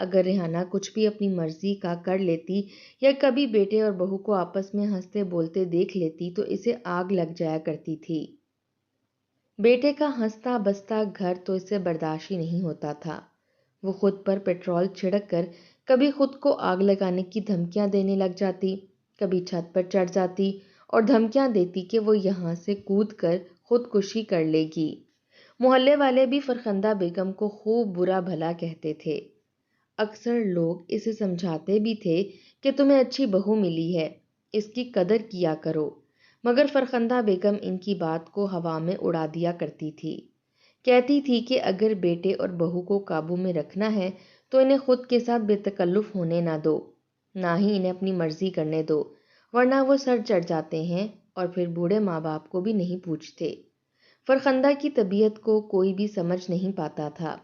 اگر ریحانہ کچھ بھی اپنی مرضی کا کر لیتی یا کبھی بیٹے اور بہو کو آپس میں ہنستے بولتے دیکھ لیتی تو اسے آگ لگ جایا کرتی تھی۔ بیٹے کا ہنستا بستا گھر تو اسے برداشت ہی نہیں ہوتا تھا۔ وہ خود پر پیٹرول چھڑک کر کبھی خود کو آگ لگانے کی دھمکیاں دینے لگ جاتی، کبھی چھت پر چڑھ جاتی اور دھمکیاں دیتی کہ وہ یہاں سے کود کر خودکشی کر لے گی۔ محلے والے بھی فرخندہ بیگم کو خوب برا بھلا کہتے تھے۔ اکثر لوگ اسے سمجھاتے بھی تھے کہ تمہیں اچھی بہو ملی ہے، اس کی قدر کیا کرو، مگر فرخندہ بیگم ان کی بات کو ہوا میں اڑا دیا کرتی تھی۔ کہتی تھی کہ اگر بیٹے اور بہو کو قابو میں رکھنا ہے تو انہیں خود کے ساتھ بے تکلف ہونے نہ دو، نہ ہی انہیں اپنی مرضی کرنے دو، ورنہ وہ سر چڑھ جاتے ہیں اور پھر بوڑھے ماں باپ کو بھی نہیں پوچھتے۔ فرخندہ کی طبیعت کو کوئی بھی سمجھ نہیں پاتا تھا،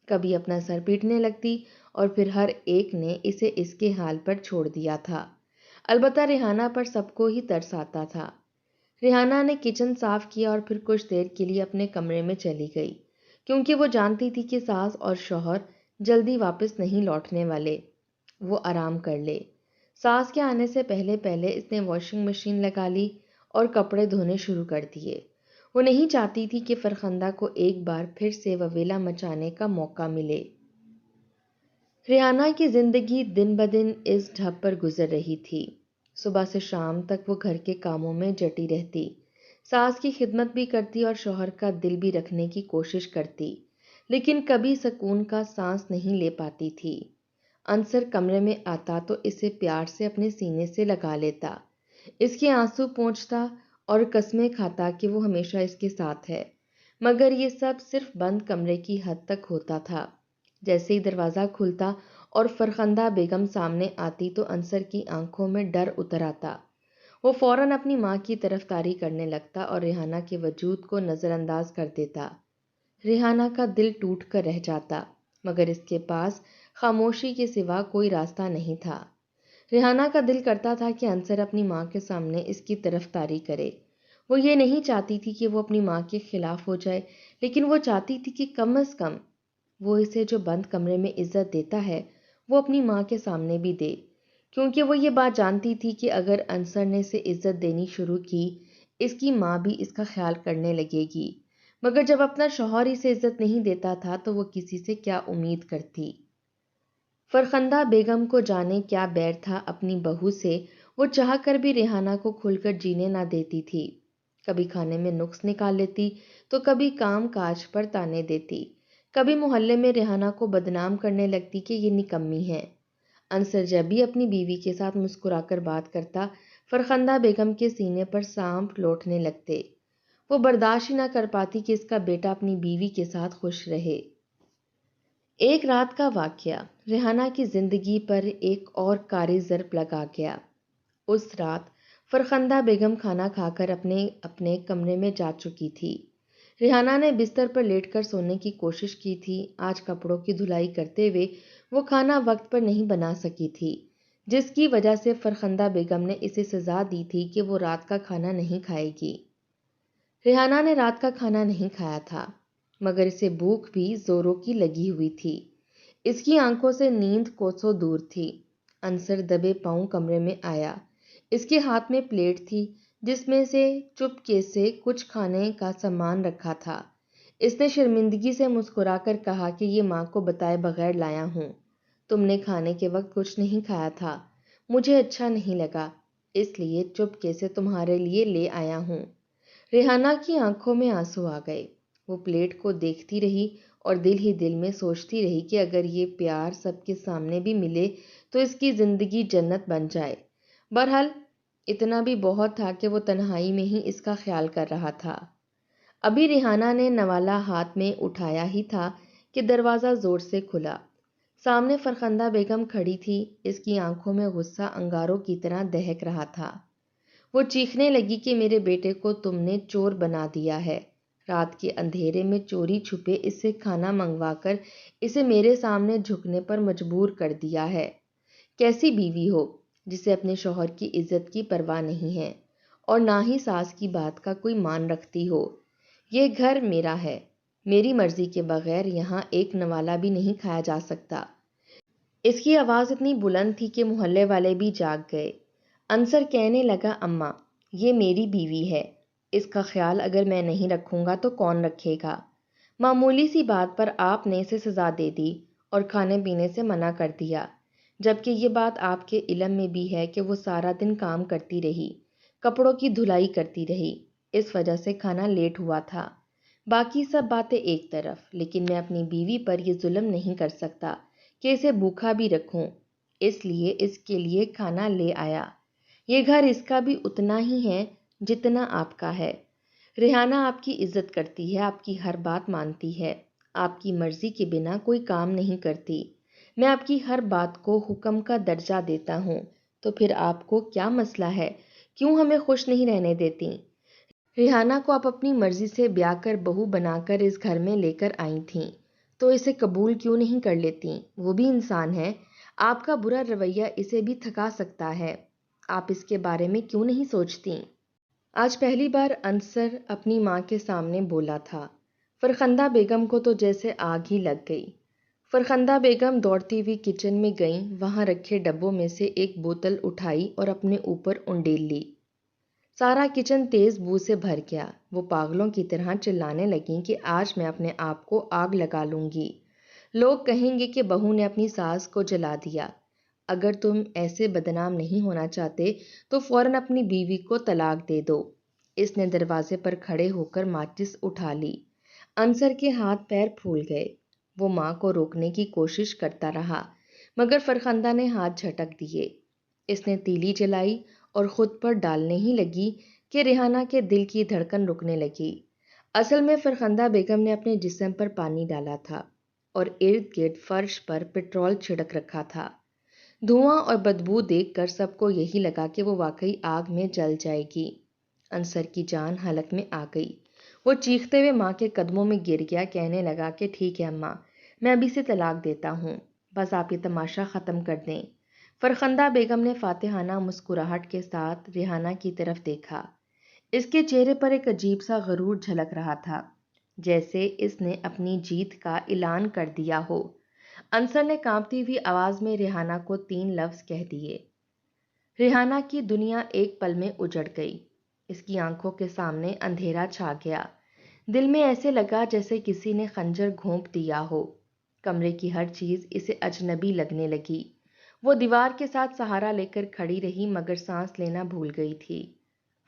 کبھی اپنا سر پیٹنے لگتی اور پھر ہر ایک نے اسے اس کے حال پر چھوڑ دیا تھا۔ البتہ ریحانہ پر سب کو ہی ترس آتا تھا۔ ریحانہ نے کچن صاف کیا اور پھر کچھ دیر کے لیے اپنے کمرے میں چلی گئی، کیونکہ وہ جانتی تھی کہ ساس اور شوہر جلدی واپس نہیں لوٹنے والے، وہ آرام کر لے۔ ساس کے آنے سے پہلے پہلے اس نے واشنگ مشین لگا لی اور کپڑے دھونے شروع کر دیے۔ وہ نہیں چاہتی تھی کہ فرخندہ کو ایک بار پھر سے وویلا مچانے کا موقع ملے۔ ریحانہ کی زندگی دن بدن اس ڈھب پر گزر رہی تھی۔ صبح سے شام تک وہ گھر کے کاموں میں جٹی رہتی، ساس کی خدمت بھی کرتی اور شوہر کا دل بھی رکھنے کی کوشش کرتی، لیکن کبھی سکون کا سانس نہیں لے پاتی تھی۔ انصر کمرے میں آتا تو اسے پیار سے اپنے سینے سے لگا لیتا، اس کے آنسو پونچھتا اور قسمیں کھاتا کہ وہ ہمیشہ اس کے ساتھ ہے، مگر یہ سب صرف بند کمرے کی حد تک ہوتا تھا۔ جیسے ہی دروازہ کھلتا اور فرخندہ بیگم سامنے آتی تو انصر کی آنکھوں میں ڈر اتر آتا۔ وہ فوراً اپنی ماں کی طرفداری کرنے لگتا اور ریحانہ کے وجود کو نظر انداز کر دیتا۔ ریحانہ کا دل ٹوٹ کر رہ جاتا، مگر اس کے پاس خاموشی کے سوا کوئی راستہ نہیں تھا۔ ریحانہ کا دل کرتا تھا کہ انصر اپنی ماں کے سامنے اس کی طرفداری کرے۔ وہ یہ نہیں چاہتی تھی کہ وہ اپنی ماں کے خلاف ہو جائے، لیکن وہ چاہتی تھی کہ کم از کم وہ اسے جو بند کمرے میں عزت دیتا ہے وہ اپنی ماں کے سامنے بھی دے، کیونکہ وہ یہ بات جانتی تھی کہ اگر انصر نے اسے عزت دینی شروع کی، اس کی ماں بھی اس کا خیال کرنے لگے گی، مگر جب اپنا شوہر اسے عزت نہیں دیتا تھا تو وہ کسی سے کیا امید کرتی۔ فرخندہ بیگم کو جانے کیا بیر تھا اپنی بہو سے، وہ چاہ کر بھی ریحانہ کو کھل کر جینے نہ دیتی تھی۔ کبھی کھانے میں نقص نکال لیتی تو کبھی کام کاج پر تانے دیتی، کبھی محلے میں ریحانہ کو بدنام کرنے لگتی کہ یہ نکمی ہے۔ انصر جب بھی اپنی بیوی کے ساتھ مسکرا کر بات کرتا، فرخندہ بیگم کے سینے پر سانپ لوٹنے لگتے۔ وہ برداشت ہی نہ کر پاتی کہ اس کا بیٹا اپنی بیوی کے ساتھ خوش رہے۔ ایک رات کا واقعہ ریحانہ کی زندگی پر ایک اور کاری ضرب لگا گیا۔ اس رات فرخندہ بیگم کھانا کھا کر اپنے کمرے میں جا چکی تھی۔ ریحانہ نے بستر پر لیٹ کر سونے کی کوشش کی تھی۔ آج کپڑوں کی دھلائی کرتے ہوئے وہ کھانا وقت پر نہیں بنا سکی تھی، جس کی وجہ سے فرخندہ بیگم نے اسے سزا دی تھی کہ وہ رات کا کھانا نہیں کھائے گی۔ ریحانہ نے رات کا کھانا نہیں کھایا تھا، مگر اسے بھوک بھی زوروں کی لگی ہوئی تھی۔ اس کی آنکھوں سے نیند کوسوں دور تھی۔ انصر دبے پاؤں کمرے میں آیا، اس کے ہاتھ میں پلیٹ تھی جس میں سے چپکے سے کچھ کھانے کا سامان رکھا تھا۔ اس نے شرمندگی سے مسکرا کر کہا کہ یہ ماں کو بتائے بغیر لایا ہوں، تم نے کھانے کے وقت کچھ نہیں کھایا تھا، مجھے اچھا نہیں لگا، اس لیے چپکے سے تمہارے لیے لے آیا ہوں۔ ریحانہ کی آنکھوں میں آنسو آ گئے، وہ پلیٹ کو دیکھتی رہی اور دل ہی دل میں سوچتی رہی کہ اگر یہ پیار سب کے سامنے بھی ملے تو اس کی زندگی جنت بن جائے۔ بہرحال اتنا بھی بہت تھا کہ وہ تنہائی میں ہی اس کا خیال کر رہا تھا۔ ابھی ریحانہ نے نوالا ہاتھ میں اٹھایا ہی تھا کہ دروازہ زور سے کھلا۔ سامنے فرخندہ بیگم کھڑی تھی، اس کی آنکھوں میں غصہ انگاروں کی طرح دہک رہا تھا۔ وہ چیخنے لگی کہ میرے بیٹے کو تم نے چور بنا دیا ہے، رات کے اندھیرے میں چوری چھپے اس سے کھانا منگوا کر اسے میرے سامنے جھکنے پر مجبور کر دیا ہے۔ کیسی بیوی ہو جسے اپنے شوہر کی عزت کی پرواہ نہیں ہے اور نہ ہی ساس کی بات کا کوئی مان رکھتی ہو۔ یہ گھر میرا ہے، میری مرضی کے بغیر یہاں ایک نوالا بھی نہیں کھایا جا سکتا۔ اس کی آواز اتنی بلند تھی کہ محلے والے بھی جاگ گئے۔ انصر کہنے لگا، اماں، یہ میری بیوی ہے، اس کا خیال اگر میں نہیں رکھوں گا تو کون رکھے گا؟ معمولی سی بات پر آپ نے اسے سزا دے دی اور کھانے پینے سے منع کر دیا، جبکہ یہ بات آپ کے علم میں بھی ہے کہ وہ سارا دن کام کرتی رہی، کپڑوں کی دھلائی کرتی رہی، اس وجہ سے کھانا لیٹ ہوا تھا۔ باقی سب باتیں ایک طرف، لیکن میں اپنی بیوی پر یہ ظلم نہیں کر سکتا کہ اسے بھوکا بھی رکھوں، اس لیے اس کے لیے کھانا لے آیا۔ یہ گھر اس کا بھی اتنا ہی ہے جتنا آپ کا ہے۔ ریحانہ آپ کی عزت کرتی ہے، آپ کی ہر بات مانتی ہے، آپ کی مرضی کے بنا کوئی کام نہیں کرتی۔ میں آپ کی ہر بات کو حکم کا درجہ دیتا ہوں، تو پھر آپ کو کیا مسئلہ ہے؟ کیوں ہمیں خوش نہیں رہنے دیتی؟ ریحانہ کو آپ اپنی مرضی سے بیاہ کر بہو بنا کر اس گھر میں لے کر آئی تھیں، تو اسے قبول کیوں نہیں کر لیتی؟ وہ بھی انسان ہے، آپ کا برا رویہ اسے بھی تھکا سکتا ہے، آپ اس کے بارے میں کیوں نہیں سوچتی؟ آج پہلی بار انصر اپنی ماں کے سامنے بولا تھا۔ فرخندہ بیگم کو تو جیسے آگ ہی لگ گئی۔ فرخندہ بیگم دوڑتی ہوئی کچن میں گئیں، وہاں رکھے ڈبوں میں سے ایک بوتل اٹھائی اور اپنے اوپر انڈیل لی۔ سارا کچن تیز بو سے بھر گیا۔ وہ پاگلوں کی طرح چلانے لگیں کہ آج میں اپنے آپ کو آگ لگا لوں گی، لوگ کہیں گے کہ بہو نے اپنی ساس کو جلا دیا۔ اگر تم ایسے بدنام نہیں ہونا چاہتے تو فوراً اپنی بیوی کو طلاق دے دو۔ اس نے دروازے پر کھڑے ہو کر ماچس اٹھا لی۔ انصر کے ہاتھ پیر پھول گئے۔ وہ ماں کو روکنے کی کوشش کرتا رہا، مگر فرخندہ نے ہاتھ جھٹک دیے۔ اس نے تیلی جلائی اور خود پر ڈالنے ہی لگی کہ ریحانہ کے دل کی دھڑکن رکنے لگی۔ اصل میں فرخندہ بیگم نے اپنے جسم پر پانی ڈالا تھا اور ارد گرد فرش پر پٹرول چھڑک رکھا تھا۔ دھواں اور بدبو دیکھ کر سب کو یہی لگا کہ وہ واقعی آگ میں جل جائے گی۔ انصر کی جان حلق میں آ گئی۔ وہ چیختے ہوئے ماں کے قدموں میں گر گیا، کہنے لگا کہ ٹھیک ہے اماں، میں ابھی سے طلاق دیتا ہوں، بس آپ یہ تماشا ختم کر دیں۔ فرخندہ بیگم نے فاتحانہ مسکراہٹ کے ساتھ ریحانہ کی طرف دیکھا۔ اس کے چہرے پر ایک عجیب سا غرور جھلک رہا تھا، جیسے اس نے اپنی جیت کا اعلان کر دیا ہو۔ انصر نے کانپتی ہوئی آواز میں ریحانہ کو 3 لفظ کہہ دیے۔ ریحانہ کی دنیا ایک پل میں اجڑ گئی۔ اس کی آنکھوں کے سامنے اندھیرا چھا گیا۔ دل میں ایسے لگا جیسے کسی نے خنجر گھونپ دیا ہو۔ کمرے کی ہر چیز اسے اجنبی لگنے لگی۔ وہ دیوار کے ساتھ سہارا لے کر کھڑی رہی، مگر سانس لینا بھول گئی تھی۔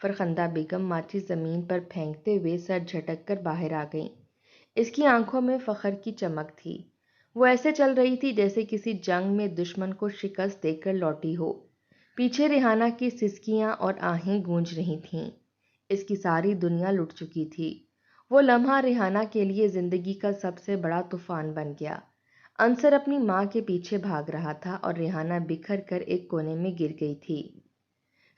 فرخندہ بیگم ماچس زمین پر پھینکتے ہوئے سر جھٹک کر باہر آ گئیں۔ اس کی آنکھوں میں فخر کی چمک تھی۔ وہ ایسے چل رہی تھی جیسے کسی جنگ میں دشمن کو شکست دے کر لوٹی ہو۔ پیچھے ریحانہ کی سسکیاں اور آہیں گونج رہی تھیں۔ اس کی ساری دنیا لٹ چکی تھی۔ وہ لمحہ ریحانہ کے لیے زندگی کا سب سے بڑا طوفان بن گیا۔ انصر اپنی ماں کے پیچھے بھاگ رہا تھا اور ریحانہ بکھر کر ایک کونے میں گر گئی تھی۔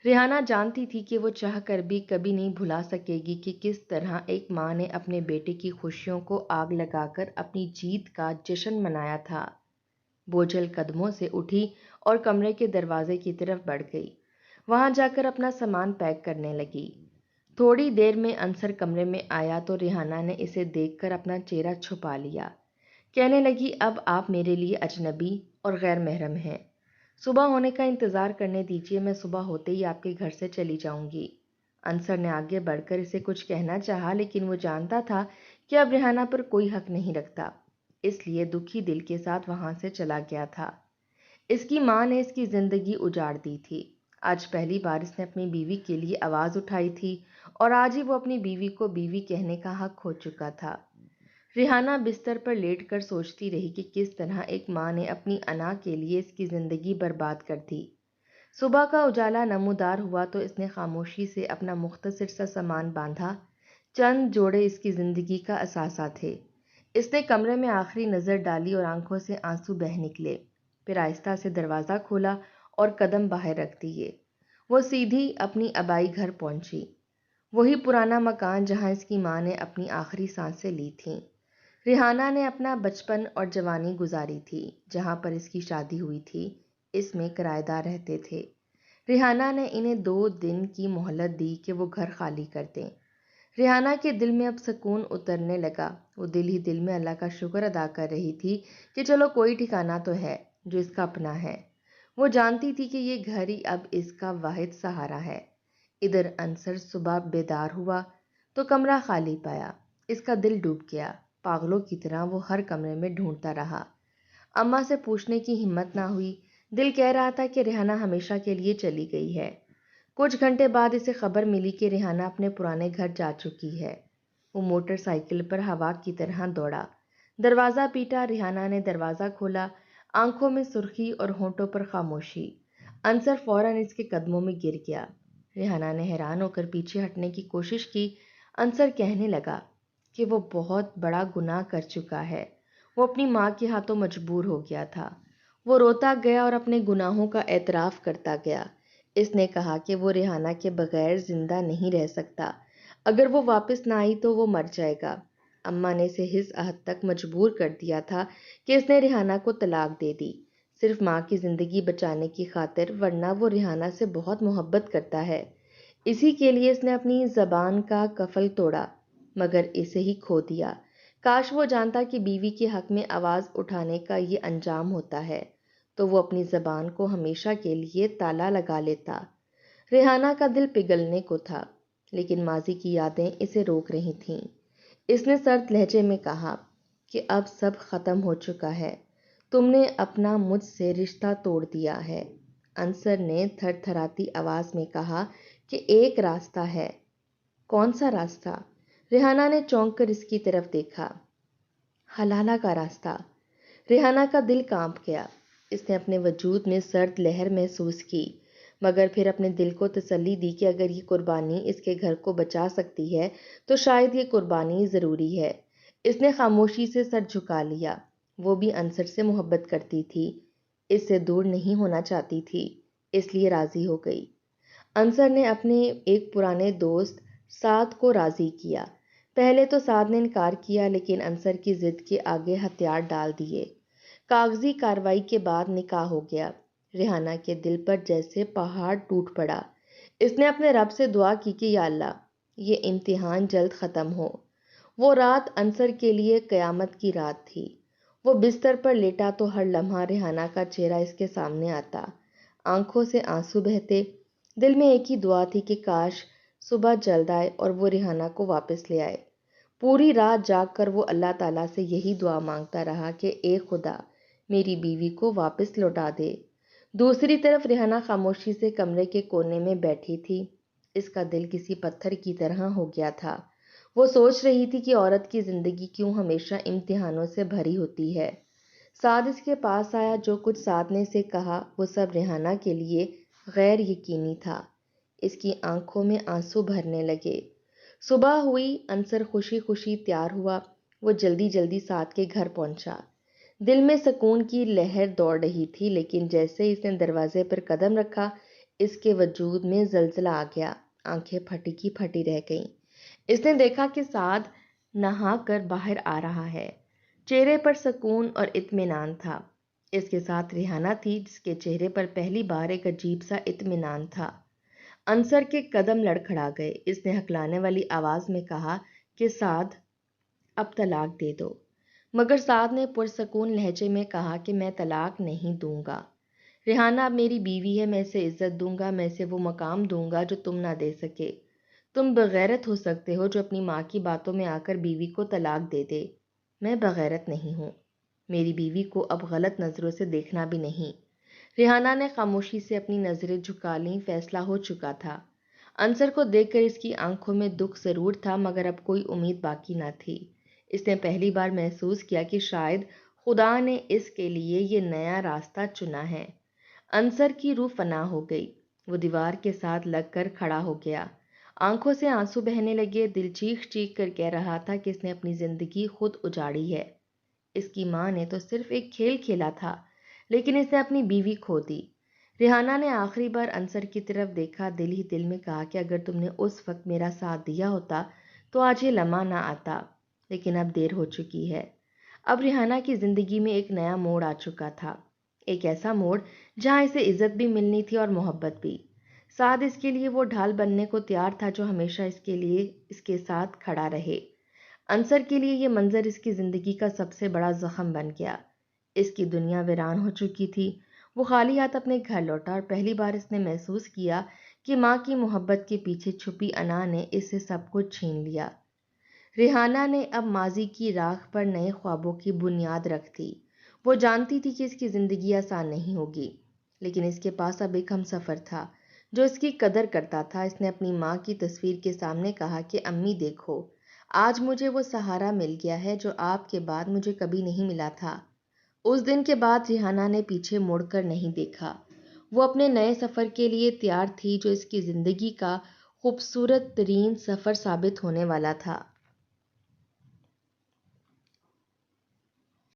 ریحانہ جانتی تھی کہ وہ چاہ کر بھی کبھی نہیں بھلا سکے گی کہ کس طرح ایک ماں نے اپنے بیٹے کی خوشیوں کو آگ لگا کر اپنی جیت کا جشن منایا تھا۔ بوجھل قدموں سے اٹھی اور کمرے کے دروازے کی طرف بڑھ گئی۔ وہاں جا کر اپنا سامان پیک کرنے لگی۔ تھوڑی دیر میں انصر کمرے میں آیا تو ریحانہ نے اسے دیکھ کر اپنا چہرہ چھپا لیا۔ کہنے لگی، اب آپ میرے لیے اجنبی اور غیر محرم ہیں۔ صبح ہونے کا انتظار کرنے دیجیے، میں صبح ہوتے ہی آپ کے گھر سے چلی جاؤں گی۔ انصر نے آگے بڑھ کر اسے کچھ کہنا چاہا، لیکن وہ جانتا تھا کہ اب ریحانہ پر کوئی حق نہیں رکھتا، اس لیے دکھی دل کے ساتھ وہاں سے چلا گیا تھا۔ اس کی ماں نے اس کی زندگی اجاڑ دی تھی۔ آج پہلی بار اس نے اپنی بیوی کے لیے آواز اٹھائی تھی اور آج ہی وہ اپنی بیوی کو بیوی کہنے کا حق کھو چکا تھا۔ ریحانہ بستر پر لیٹ کر سوچتی رہی کہ کس طرح ایک ماں نے اپنی انا کے لیے اس کی زندگی برباد کر دی۔ صبح کا اجالا نمودار ہوا تو اس نے خاموشی سے اپنا مختصر سا سامان باندھا۔ چند جوڑے اس کی زندگی کا اثاثہ تھے۔ اس نے کمرے میں آخری نظر ڈالی اور آنکھوں سے آنسو بہہ نکلے، پھر آہستہ سے دروازہ کھولا اور قدم باہر رکھ دیے۔ وہ سیدھی اپنی آبائی گھر پہنچی، وہی پرانا مکان جہاں اس کی ماں نے اپنی آخری سانسیں لی تھیں۔ ریحانہ نے اپنا بچپن اور جوانی گزاری تھی۔ جہاں پر اس کی شادی ہوئی تھی اس میں کرایہ دار رہتے تھے۔ ریحانہ نے انہیں 2 دن کی مہلت دی کہ وہ گھر خالی کر دیں۔ ریحانہ کے دل میں اب سکون اترنے لگا۔ وہ دل ہی دل میں اللہ کا شکر ادا کر رہی تھی کہ چلو کوئی ٹھکانہ تو ہے، جو اس کا اپنا ہے۔ وہ جانتی تھی کہ یہ گھر ہی اب اس کا واحد سہارا ہے۔ ادھر انصر صبح بیدار ہوا تو کمرہ خالی پایا۔ اس کا دل ڈوب گیا۔ پاگلوں کی طرح وہ ہر کمرے میں ڈھونڈتا رہا۔ اماں سے پوچھنے کی ہمت نہ ہوئی۔ دل کہہ رہا تھا کہ ریحانہ ہمیشہ کے لیے چلی گئی ہے۔ کچھ گھنٹے بعد اسے خبر ملی کہ ریحانہ اپنے پرانے گھر جا چکی ہے۔ وہ موٹر سائیکل پر ہوا کی طرح دوڑا۔ دروازہ پیٹا۔ ریحانہ نے دروازہ کھولا، آنکھوں میں سرخی اور ہونٹوں پر خاموشی۔ انصر فوراً اس کے قدموں میں گر گیا۔ ریحانہ نے حیران ہو کر پیچھے ہٹنے کی کوشش کی۔ انصر کہنے لگا کہ وہ بہت بڑا گناہ کر چکا ہے۔ وہ اپنی ماں کے ہاتھوں مجبور ہو گیا تھا۔ وہ روتا گیا اور اپنے گناہوں کا اعتراف کرتا گیا۔ اس نے کہا کہ وہ ریحانہ کے بغیر زندہ نہیں رہ سکتا۔ اگر وہ واپس نہ آئی تو وہ مر جائے گا۔ اماں نے اسے اس حد تک مجبور کر دیا تھا کہ اس نے ریحانہ کو طلاق دے دی، صرف ماں کی زندگی بچانے کی خاطر، ورنہ وہ ریحانہ سے بہت محبت کرتا ہے۔ اسی کے لیے اس نے اپنی زبان کا کفل توڑا، مگر اسے ہی کھو دیا۔ کاش وہ جانتا کہ بیوی کے حق میں آواز اٹھانے کا یہ انجام ہوتا ہے، تو وہ اپنی زبان کو ہمیشہ کے لیے تالا لگا لیتا۔ ریحانہ کا دل پگھلنے کو تھا، لیکن ماضی کی یادیں اسے روک رہی تھیں۔ اس نے سرد لہجے میں کہا کہ اب سب ختم ہو چکا ہے۔ تم نے اپنا مجھ سے رشتہ توڑ دیا ہے۔ انصر نے تھر تھراتی آواز میں کہا کہ ایک راستہ ہے۔ کون سا راستہ؟ ریحانہ نے چونک کر اس کی طرف دیکھا۔ حلالہ کا راستہ۔ ریحانہ کا دل کانپ گیا۔ اس نے اپنے وجود میں سرد لہر محسوس کی، مگر پھر اپنے دل کو تسلی دی کہ اگر یہ قربانی اس کے گھر کو بچا سکتی ہے تو شاید یہ قربانی ضروری ہے۔ اس نے خاموشی سے سر جھکا لیا۔ وہ بھی انصر سے محبت کرتی تھی، اس سے دور نہیں ہونا چاہتی تھی، اس لیے راضی ہو گئی۔ انصر نے اپنے ایک پرانے دوست سعد کو راضی کیا۔ پہلے تو سعد نے انکار کیا، لیکن انصر کی ضد کے آگے ہتھیار ڈال دیے۔ کاغذی کارروائی کے بعد نکاح ہو گیا۔ ریحانہ کے دل پر جیسے پہاڑ ٹوٹ پڑا۔ اس نے اپنے رب سے دعا کی کہ یا اللہ، یہ امتحان جلد ختم ہو۔ وہ رات انصر کے لیے قیامت کی رات تھی۔ وہ بستر پر لیٹا تو ہر لمحہ ریحانہ کا چہرہ اس کے سامنے آتا، آنکھوں سے آنسو بہتے۔ دل میں ایک ہی دعا تھی کہ کاش صبح جلد آئے اور وہ ریحانہ کو واپس لے آئے۔ پوری رات جاگ کر وہ اللہ تعالیٰ سے یہی دعا مانگتا رہا کہ اے خدا، میری بیوی کو واپس لوٹا دے۔ دوسری طرف ریحانہ خاموشی سے کمرے کے کونے میں بیٹھی تھی۔ اس کا دل کسی پتھر کی طرح ہو گیا تھا۔ وہ سوچ رہی تھی کہ عورت کی زندگی کیوں ہمیشہ امتحانوں سے بھری ہوتی ہے۔ سعد اس کے پاس آیا۔ جو کچھ سعد نے اسے کہا وہ سب ریحانہ کے لیے غیر یقینی تھا۔ اس کی آنکھوں میں آنسو بھرنے لگے۔ صبح ہوئی۔ انصر خوشی خوشی تیار ہوا۔ وہ جلدی جلدی سعد کے گھر پہنچا۔ دل میں سکون کی لہر دوڑ رہی تھی، لیکن جیسے ہی اس نے دروازے پر قدم رکھا، اس کے وجود میں زلزلہ آ گیا۔ آنکھیں پھٹی کی پھٹی رہ گئیں۔ اس نے دیکھا کہ سعد نہا کر باہر آ رہا ہے۔ چہرے پر سکون اور اطمینان تھا۔ اس کے ساتھ ریحانہ تھی، جس کے چہرے پر پہلی بار ایک عجیب سا اطمینان تھا۔ انصر کے قدم لڑکھڑا گئے۔ اس نے ہکلانے والی آواز میں کہا کہ سعد، اب طلاق دے دو۔ مگر سعد نے پرسکون لہجے میں کہا کہ میں طلاق نہیں دوں گا۔ ریحانہ اب میری بیوی ہے، میں اسے عزت دوں گا، میں اسے وہ مقام دوں گا جو تم نہ دے سکے۔ تم بغیرت ہو سکتے ہو جو اپنی ماں کی باتوں میں آ کر بیوی کو طلاق دے دے۔ میں بغیرت نہیں ہوں۔ میری بیوی کو اب غلط نظروں سے دیکھنا بھی نہیں۔ ریحانہ نے خاموشی سے اپنی نظریں جھکا لیں۔ فیصلہ ہو چکا تھا۔ انصر کو دیکھ کر اس کی آنکھوں میں دکھ ضرور تھا، مگر اب کوئی امید باقی نہ تھی۔ اس نے پہلی بار محسوس کیا کہ شاید خدا نے اس کے لیے یہ نیا راستہ چنا ہے۔ انصر کی روح فنا ہو گئی۔ وہ دیوار کے ساتھ لگ کر کھڑا ہو گیا۔ آنکھوں سے آنسو بہنے لگے۔ دل چیخ چیخ کر کہہ رہا تھا کہ اس نے اپنی زندگی خود اجاڑی ہے۔ اس کی ماں نے تو صرف ایک کھیل کھیلا تھا، لیکن اس نے اپنی بیوی کھو دی۔ ریحانہ نے آخری بار انصر کی طرف دیکھا۔ دل ہی دل میں کہا کہ اگر تم نے اس وقت میرا ساتھ دیا ہوتا تو آج یہ لمحہ نہ آتا، لیکن اب دیر ہو چکی ہے۔ اب ریحانہ کی زندگی میں ایک نیا موڑ آ چکا تھا، ایک ایسا موڑ جہاں اسے عزت بھی ملنی تھی اور محبت بھی۔ سعد اس کے لیے وہ ڈھال بننے کو تیار تھا جو ہمیشہ اس کے ساتھ کھڑا رہے۔ انصر کے لیے یہ منظر اس کی زندگی کا سب سے بڑا زخم بن گیا۔ اس کی دنیا ویران ہو چکی تھی۔ وہ خالی ہاتھ اپنے گھر لوٹا اور پہلی بار اس نے محسوس کیا کہ ماں کی محبت کے پیچھے چھپی انا نے اس سے سب کچھ چھین لیا۔ ریحانہ نے اب ماضی کی راکھ پر نئے خوابوں کی بنیاد رکھ دی۔ وہ جانتی تھی کہ اس کی زندگی آسان نہیں ہوگی، لیکن اس کے پاس اب ایک ہم سفر تھا جو اس کی قدر کرتا تھا۔ اس نے اپنی ماں کی تصویر کے سامنے کہا کہ امی دیکھو، آج مجھے وہ سہارا مل گیا ہے جو آپ کے بعد مجھے کبھی نہیں ملا تھا۔ اس دن کے بعد ریحانہ نے پیچھے مڑ کر نہیں دیکھا۔ وہ اپنے نئے سفر کے لیے تیار تھی جو اس کی زندگی کا خوبصورت ترین سفر ثابت ہونے والا تھا۔